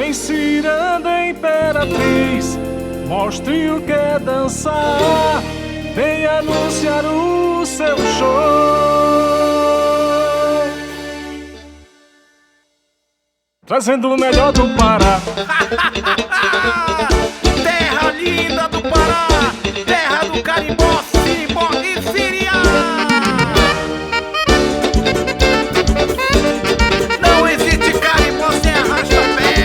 Vem ciranda imperatriz, mostre o que é dançar. Vem anunciar o seu show, trazendo o melhor do Pará. Terra linda do Pará, terra do carimbó, cirimbó e siriá. Não existe carimbó sem arrasta-pé.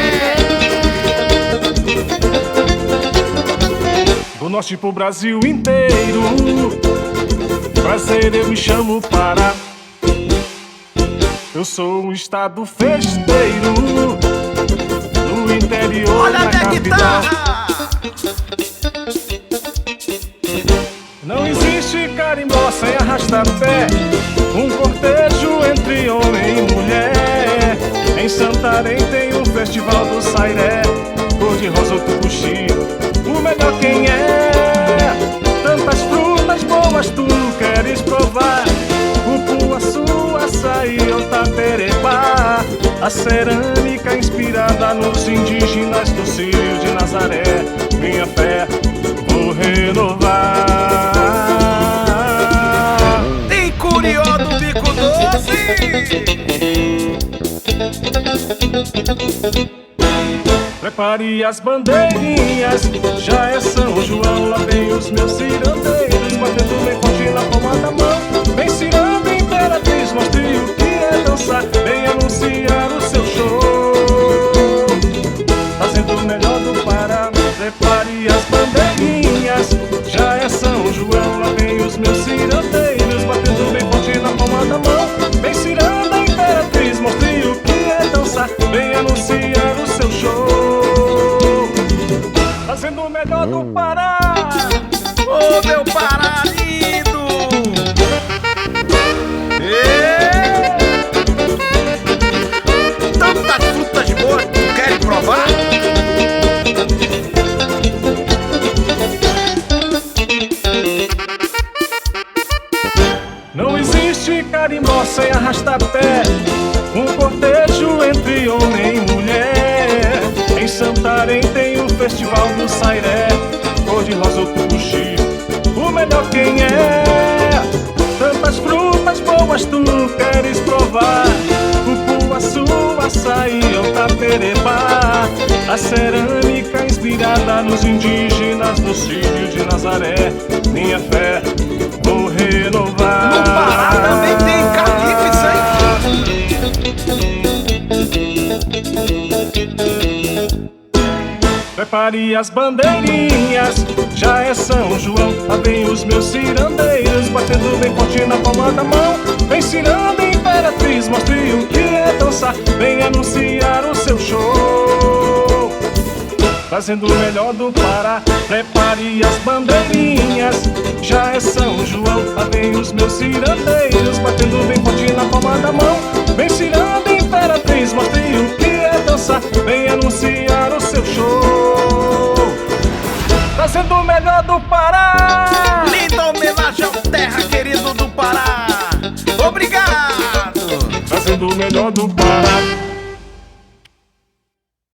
Do norte pro Brasil inteiro, prazer, eu me chamo Pará. Eu sou um estado festeiro, no interior, olha na até a capital. guitarra. Não existe carimbó sem arrasta-pé, um cortejo entre homem e mulher. Em Santarém tem o festival do Sairé, cor-de-rosa ou tucuxi, o melhor quem é. Tantas frutas boas tu queres provar, cupuaçu, açaí ou taperebá. A cerâmica inspirada nos indígenas do Círio de Nazaré. Minha fé, vou renovar. Tem curió do bico doce. Prepare as bandeirinhas, já é São João. Lá vem os meus cirandeiros, batendo bem forte na palma da mão. Vem ciranda imperatriz, mostre o que é dançar. Vem anunciar o seu show, fazendo o melhor do Pará. Prepare as bandeirinhas, já é São João. Lá vem os meus cirandeiros, batendo bem forte na palma da mão. Vem ciranda imperatriz, mostre o que é dançar. Vem anunciar o seu show, fazendo o melhor do Pará. Ô meu Pará lindo! Tantas frutas boas, tu queres provar? Não existe carimbó sem arrasta-pé, um cortejo entre homem e mulher. Em Santarém tem o festival do Sairé, cor-de-rosa ou tucuxi, o melhor quem é. Tantas frutas boas tu queres provar, cupuaçu, açaí ou taperebá. A cerâmica inspirada nos indígenas do Círio de Nazaré. Minha fé, vou renovar. No Pará também tem calife, Prepare as bandeirinhas, já é São João. Lá vem os meus cirandeiros, batendo bem forte na palma da mão. Vem ciranda imperatriz, mostre o que é dançar. Vem anunciar o seu show, fazendo o melhor do Pará. Prepare as bandeirinhas, já é São João. Lá vem os meus cirandeiros, batendo bem forte na palma da mão. Vem ciranda imperatriz, mostre o que é dançar. Vem anunciar o seu show, trazendo o melhor do Pará. linda homenagem ao terra querido do Pará. Obrigado! Trazendo o melhor do Pará.